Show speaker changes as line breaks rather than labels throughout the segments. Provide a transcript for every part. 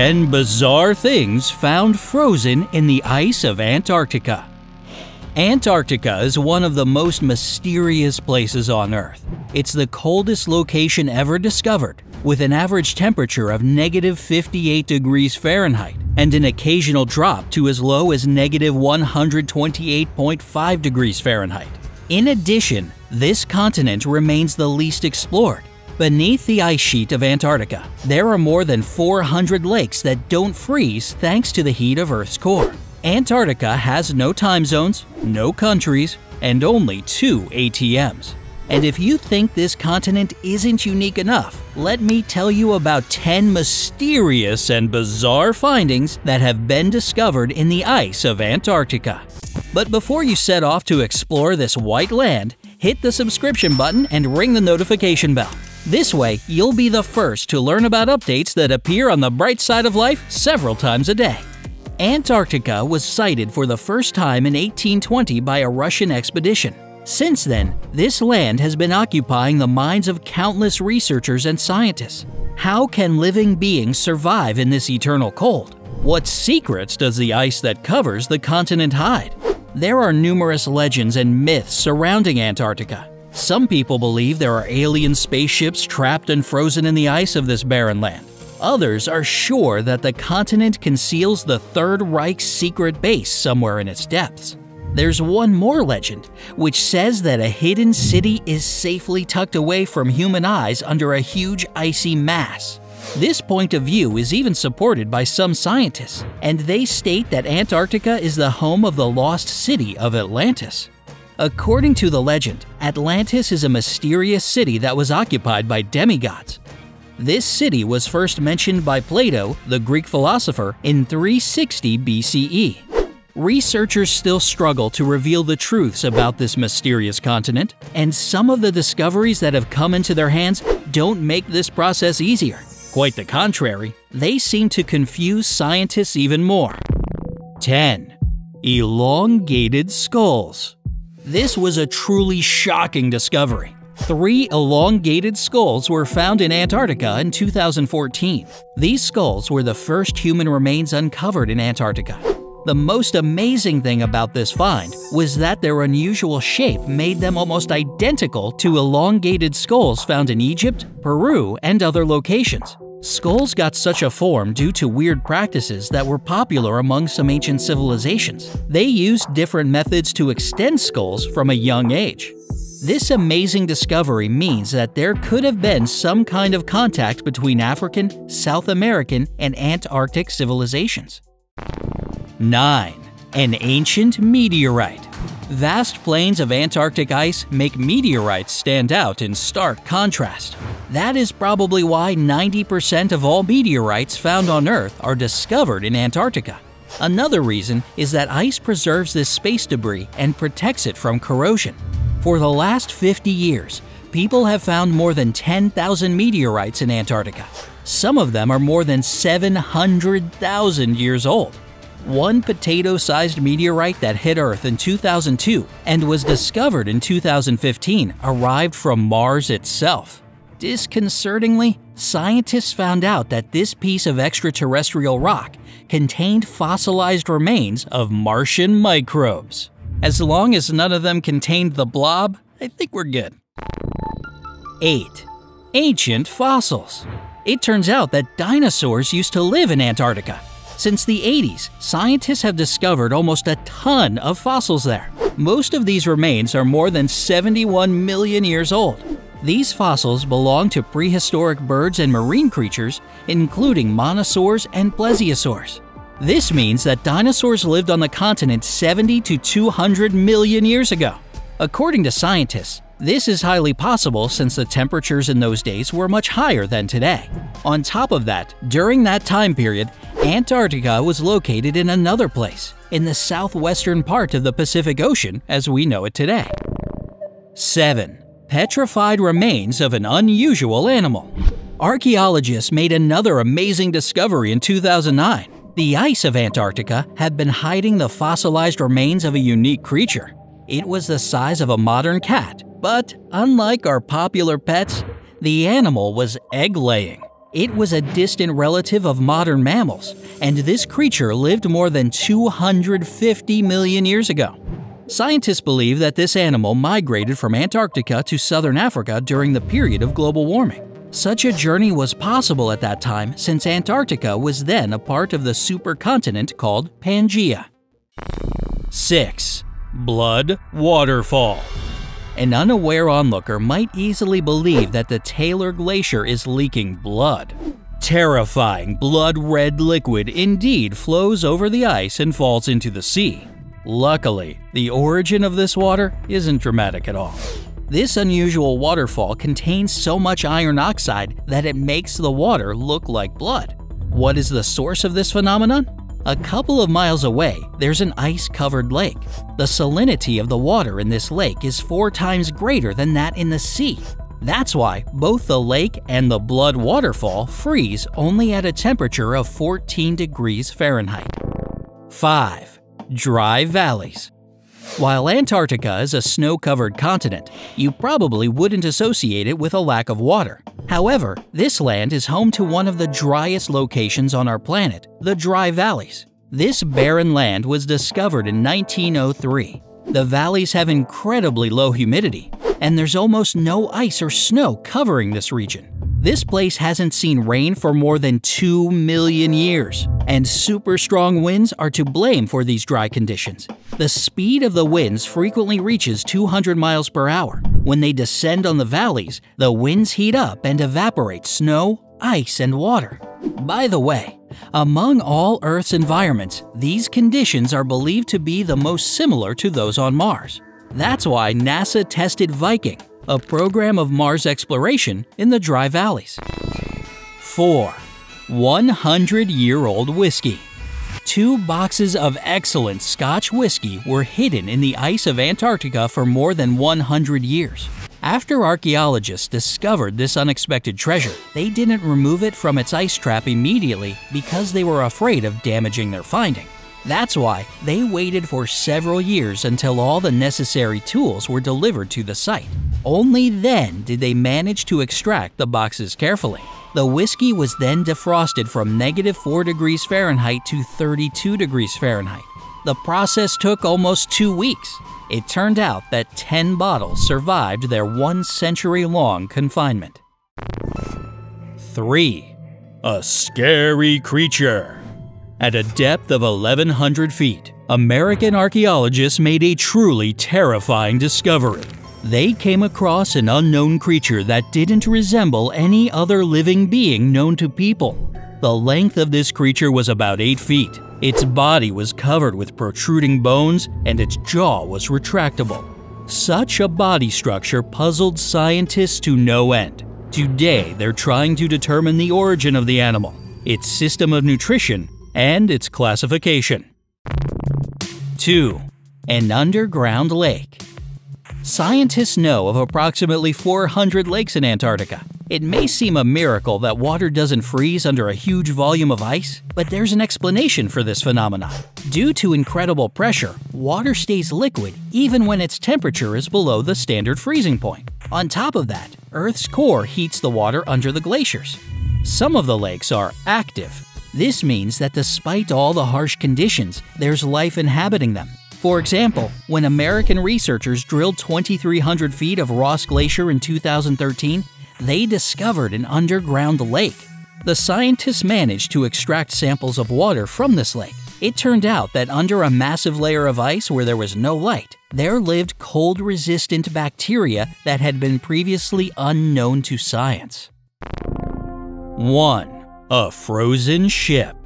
10 bizarre things found frozen in the ice of Antarctica. Antarctica is one of the most mysterious places on Earth. It's the coldest location ever discovered, with an average temperature of -58 degrees Fahrenheit and an occasional drop to as low as -128.5 degrees Fahrenheit. In addition, this continent remains the least explored. Beneath the ice sheet of Antarctica, there are more than 400 lakes that don't freeze thanks to the heat of Earth's core. Antarctica has no time zones, no countries, and only 2 ATMs. And if you think this continent isn't unique enough, let me tell you about 10 mysterious and bizarre findings that have been discovered in the ice of Antarctica. But before you set off to explore this white land, hit the subscription button and ring the notification bell. This way, you'll be the first to learn about updates that appear on the bright side of life several times a day. Antarctica was sighted for the first time in 1820 by a Russian expedition. Since then, this land has been occupying the minds of countless researchers and scientists. How can living beings survive in this eternal cold? What secrets does the ice that covers the continent hide? There are numerous legends and myths surrounding Antarctica. Some people believe there are alien spaceships trapped and frozen in the ice of this barren land. Others are sure that the continent conceals the Third Reich's secret base somewhere in its depths. There's one more legend, which says that a hidden city is safely tucked away from human eyes under a huge icy mass. This point of view is even supported by some scientists, and they state that Antarctica is the home of the lost city of Atlantis. According to the legend, Atlantis is a mysterious city that was occupied by demigods. This city was first mentioned by Plato, the Greek philosopher, in 360 BCE. Researchers still struggle to reveal the truths about this mysterious continent, and some of the discoveries that have come into their hands don't make this process easier. Quite the contrary, they seem to confuse scientists even more. 10. Elongated skulls. This was a truly shocking discovery. 3 elongated skulls were found in Antarctica in 2014. These skulls were the first human remains uncovered in Antarctica. The most amazing thing about this find was that their unusual shape made them almost identical to elongated skulls found in Egypt, Peru, and other locations. Skulls got such a form due to weird practices that were popular among some ancient civilizations. They used different methods to extend skulls from a young age. This amazing discovery means that there could have been some kind of contact between African, South American, and Antarctic civilizations. 9. An ancient meteorite. Vast plains of Antarctic ice make meteorites stand out in stark contrast. That is probably why 90% of all meteorites found on Earth are discovered in Antarctica. Another reason is that ice preserves this space debris and protects it from corrosion. For the last 50 years, people have found more than 10,000 meteorites in Antarctica. Some of them are more than 700,000 years old. One potato-sized meteorite that hit Earth in 2002 and was discovered in 2015 arrived from Mars itself. Disconcertingly, scientists found out that this piece of extraterrestrial rock contained fossilized remains of Martian microbes. As long as none of them contained the blob, I think we're good. 8. Ancient fossils. It turns out that dinosaurs used to live in Antarctica. Since the 80s, scientists have discovered almost a ton of fossils there. Most of these remains are more than 71 million years old. These fossils belong to prehistoric birds and marine creatures, including mosasaurs and plesiosaurs. This means that dinosaurs lived on the continent 70 to 200 million years ago. According to scientists, this is highly possible since the temperatures in those days were much higher than today. On top of that, during that time period, Antarctica was located in another place, in the southwestern part of the Pacific Ocean as we know it today. 7. Petrified remains of an unusual animal. Archaeologists made another amazing discovery in 2009. The ice of Antarctica had been hiding the fossilized remains of a unique creature. It was the size of a modern cat, but unlike our popular pets, the animal was egg-laying. It was a distant relative of modern mammals, and this creature lived more than 250 million years ago. Scientists believe that this animal migrated from Antarctica to southern Africa during the period of global warming. Such a journey was possible at that time since Antarctica was then a part of the supercontinent called Pangaea. 6. Blood Waterfall. An unaware onlooker might easily believe that the Taylor Glacier is leaking blood. Terrifying blood-red liquid indeed flows over the ice and falls into the sea. Luckily, the origin of this water isn't dramatic at all. This unusual waterfall contains so much iron oxide that it makes the water look like blood. What is the source of this phenomenon? A couple of miles away, there's an ice-covered lake. The salinity of the water in this lake is 4 times greater than that in the sea. That's why both the lake and the blood waterfall freeze only at a temperature of 14 degrees Fahrenheit. 5. Dry valleys. While Antarctica is a snow-covered continent, you probably wouldn't associate it with a lack of water. However, this land is home to one of the driest locations on our planet, the Dry Valleys. This barren land was discovered in 1903. The valleys have incredibly low humidity, and there's almost no ice or snow covering this region. This place hasn't seen rain for more than 2 million years, and super strong winds are to blame for these dry conditions. The speed of the winds frequently reaches 200 miles per hour. When they descend on the valleys, the winds heat up and evaporate snow, ice, and water. By the way, among all Earth's environments, these conditions are believed to be the most similar to those on Mars. That's why NASA tested Viking, a program of Mars exploration in the dry valleys. 4. 100-year-old whiskey. 2 boxes of excellent Scotch whiskey were hidden in the ice of Antarctica for more than 100 years. After archaeologists discovered this unexpected treasure, they didn't remove it from its ice trap immediately because they were afraid of damaging their finding. That's why they waited for several years until all the necessary tools were delivered to the site. Only then did they manage to extract the boxes carefully. The whiskey was then defrosted from -4 degrees Fahrenheit to 32 degrees Fahrenheit. The process took almost 2 weeks. It turned out that 10 bottles survived their 1-century-long confinement. 3. A scary creature. At a depth of 1,100 feet, American archaeologists made a truly terrifying discovery. They came across an unknown creature that didn't resemble any other living being known to people. The length of this creature was about 8 feet. Its body was covered with protruding bones, and its jaw was retractable. Such a body structure puzzled scientists to no end. Today, they're trying to determine the origin of the animal, its system of nutrition, and its classification. 2. An underground lake. Scientists know of approximately 400 lakes in Antarctica. It may seem a miracle that water doesn't freeze under a huge volume of ice, but there's an explanation for this phenomenon. Due to incredible pressure, water stays liquid even when its temperature is below the standard freezing point. On top of that, Earth's core heats the water under the glaciers. Some of the lakes are active. This means that despite all the harsh conditions, there's life inhabiting them. For example, when American researchers drilled 2,300 feet of Ross Glacier in 2013, they discovered an underground lake. The scientists managed to extract samples of water from this lake. It turned out that under a massive layer of ice where there was no light, there lived cold-resistant bacteria that had been previously unknown to science. 1. A frozen ship.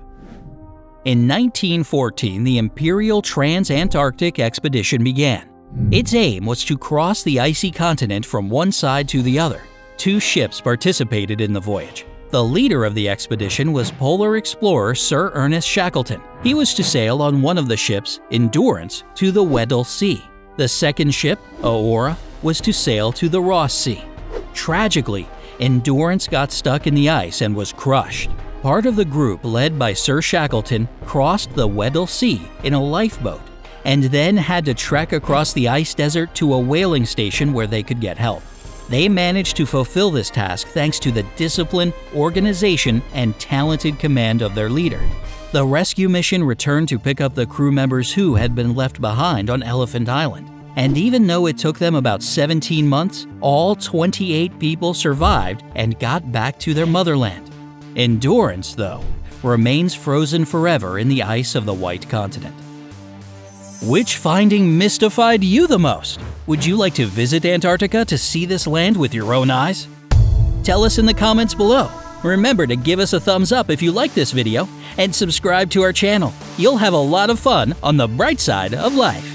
In 1914, the Imperial Trans-Antarctic Expedition began. Its aim was to cross the icy continent from one side to the other. 2 ships participated in the voyage. The leader of the expedition was polar explorer Sir Ernest Shackleton. He was to sail on one of the ships, Endurance, to the Weddell Sea. The second ship, Aurora, was to sail to the Ross Sea. Tragically, Endurance got stuck in the ice and was crushed. Part of the group, led by Sir Shackleton, crossed the Weddell Sea in a lifeboat and then had to trek across the ice desert to a whaling station where they could get help. They managed to fulfill this task thanks to the discipline, organization, and talented command of their leader. The rescue mission returned to pick up the crew members who had been left behind on Elephant Island. And even though it took them about 17 months, all 28 people survived and got back to their motherland. Endurance, though, remains frozen forever in the ice of the White Continent. Which finding mystified you the most? Would you like to visit Antarctica to see this land with your own eyes? Tell us in the comments below. Remember to give us a thumbs up if you like this video and subscribe to our channel. You'll have a lot of fun on the bright side of life.